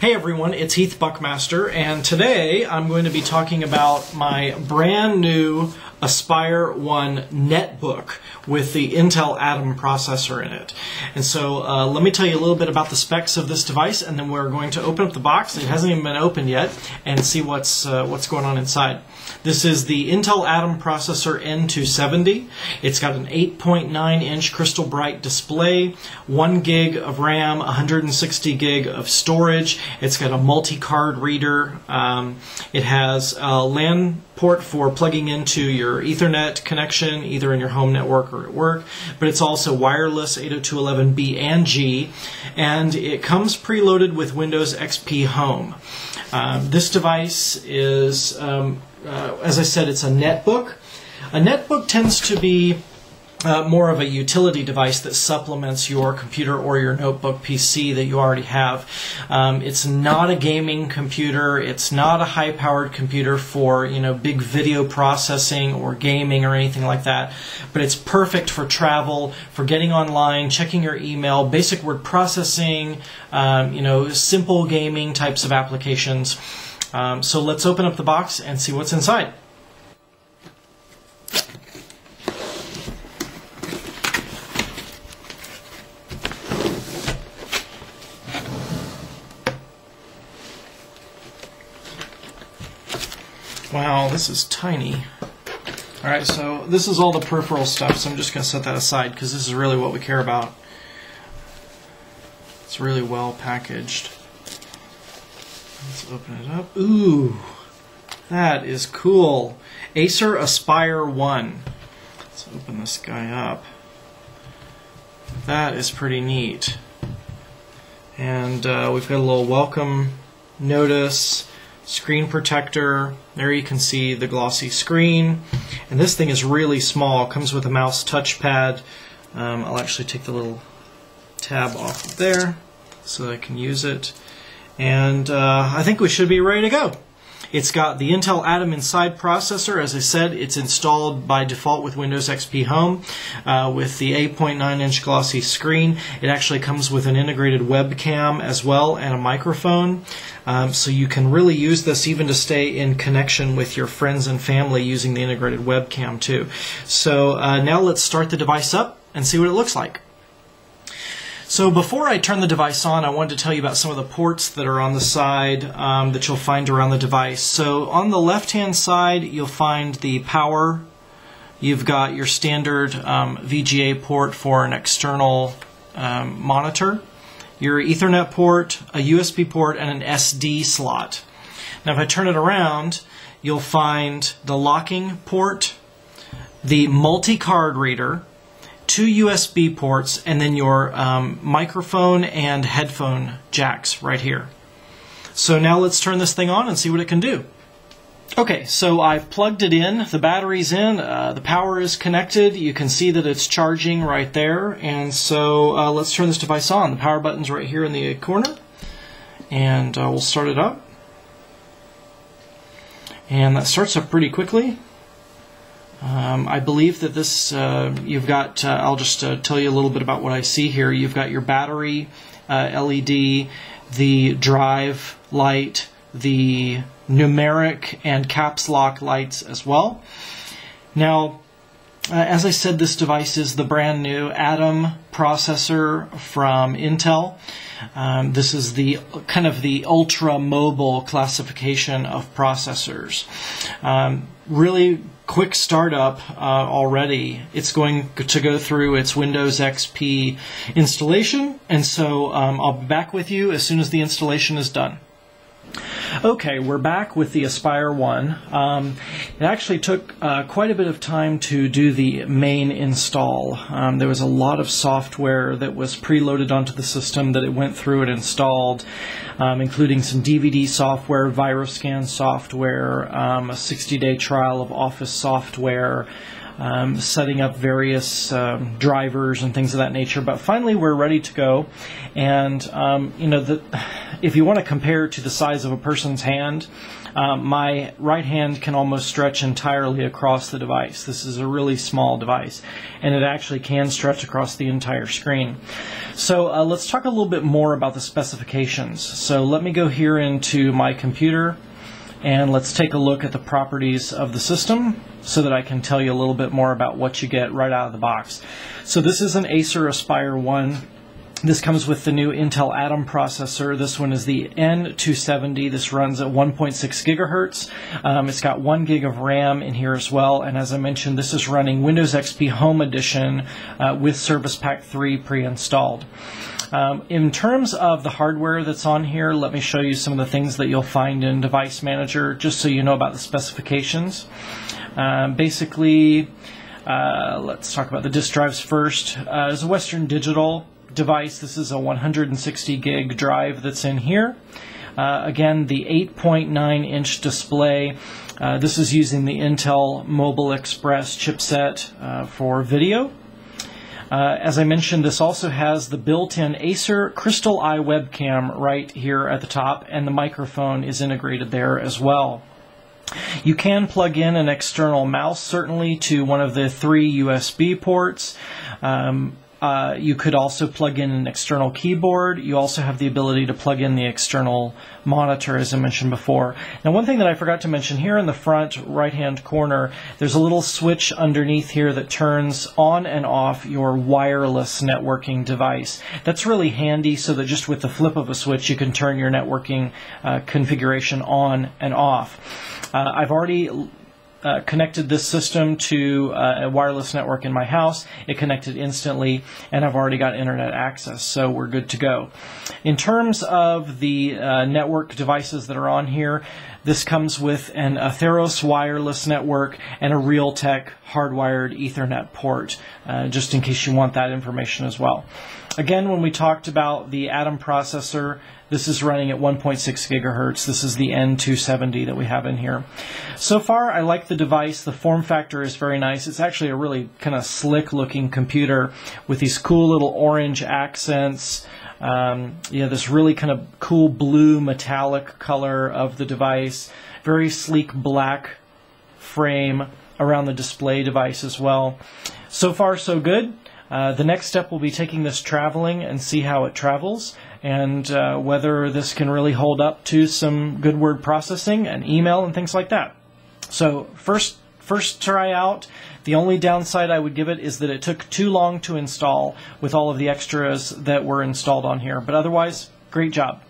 Hey everyone, it's Heath Buckmaster, and today I'm going to be talking about my brand new Aspire One Netbook with the Intel Atom processor in it. And so let me tell you a little bit about the specs of this device, and then we're going to open up the box. It hasn't even been opened yet, and see what's going on inside. This is the Intel Atom processor N270. It's got an 8.9-inch crystal bright display, 1 gig of RAM, 160 gig of storage. It's got a multi-card reader. It has a LAN port for plugging into your Ethernet connection, either in your home network or at work, but it's also wireless 802.11b and G, and it comes preloaded with Windows XP Home. This device is, as I said, it's a netbook. A netbook tends to be more of a utility device that supplements your computer or your notebook PC that you already have. It's not a gaming computer. It's not a high-powered computer for big video processing or gaming or anything like that. But it's perfect for travel, for getting online, checking your email, basic word processing, simple gaming types of applications. So let's open up the box and see what's inside. Wow, this is tiny. Alright, so this is all the peripheral stuff, so I'm just going to set that aside because this is really what we care about. It's really well packaged. Let's open it up. Ooh, that is cool. Acer Aspire One. Let's open this guy up. That is pretty neat. And we've got a little welcome notice. Screen protector. There you can see the glossy screen. And this thing is really small. Comes with a mouse touchpad. I'll actually take the little tab off of there so that I can use it. And I think we should be ready to go. It's got the Intel Atom Inside processor. As I said, it's installed by default with Windows XP Home with the 8.9-inch glossy screen. It actually comes with an integrated webcam as well and a microphone. So you can really use this even to stay in connection with your friends and family using the integrated webcam too. So now let's start the device up and see what it looks like. So before I turn the device on, I wanted to tell you about some of the ports that are on the side that you'll find around the device. So on the left-hand side, you'll find the power. You've got your standard VGA port for an external monitor, your Ethernet port, a USB port, and an SD slot. Now if I turn it around, you'll find the locking port, the multi-card reader, 2 USB ports, and then your microphone and headphone jacks right here. So now let's turn this thing on and see what it can do. Okay, so I've plugged it in, the battery's in, the power is connected, you can see that it's charging right there, and so let's turn this device on. The power button's right here in the corner, and we'll start it up. And that starts up pretty quickly. I believe that this, you've got, I'll just tell you a little bit about what I see here. You've got your battery LED, the drive light, the numeric and caps lock lights as well. Now, as I said, this device is the brand new Atom processor from Intel. This is the kind of the ultra mobile classification of processors. Really quick startup already. It's going to go through its Windows XP installation, and so I'll be back with you as soon as the installation is done. Okay, we're back with the Aspire One. It actually took quite a bit of time to do the main install. There was a lot of software that was preloaded onto the system that it went through and installed, including some DVD software, VirusScan software, a 60-day trial of Office software, setting up various drivers and things of that nature. But finally, we're ready to go. And if you want to compare to the size of a person's hand, my right hand can almost stretch entirely across the device. This is a really small device, and it actually can stretch across the entire screen. So let's talk a little bit more about the specifications. So let me go here into my computer, and let's take a look at the properties of the system so that I can tell you a little bit more about what you get right out of the box. So this is an Acer Aspire One. This comes with the new Intel Atom processor. This one is the N270. This runs at 1.6 gigahertz. It's got 1 gig of RAM in here as well. And as I mentioned, this is running Windows XP Home Edition with Service Pack 3 pre-installed. In terms of the hardware that's on here, let me show you some of the things that you'll find in Device Manager, just so you know about the specifications. Basically, let's talk about the disk drives first. As a Western Digital device, this is a 160 gig drive that's in here. Again, the 8.9-inch display. This is using the Intel Mobile Express chipset for video. As I mentioned, this also has the built-in Acer Crystal Eye webcam right here at the top, and the microphone is integrated there as well. You can plug in an external mouse, certainly, to one of the 3 USB ports. You could also plug in an external keyboard. You also have the ability to plug in the external monitor, as I mentioned before. Now, one thing that I forgot to mention, here in the front right-hand corner, there's a little switch underneath here that turns on and off your wireless networking device. That's really handy, so that just with the flip of a switch, you can turn your networking configuration on and off. I've already connected this system to a wireless network in my house. It connected instantly, and I've already got internet access, so we're good to go. In terms of the network devices that are on here, this comes with an Atheros wireless network and a Realtek hardwired Ethernet port, just in case you want that information as well. Again, when we talked about the Atom processor, this is running at 1.6 gigahertz. This is the N270 that we have in here. So far, I like the device. The form factor is very nice. It's actually a really kind of slick-looking computer with these cool little orange accents. This really kind of cool blue metallic color of the device. Very sleek black frame around the display device as well. So far, so good. The next step will be taking this traveling and see how it travels, and whether this can really hold up to some good word processing and email and things like that. So first try out. The only downside I would give it is that it took too long to install with all of the extras that were installed on here. But otherwise, great job.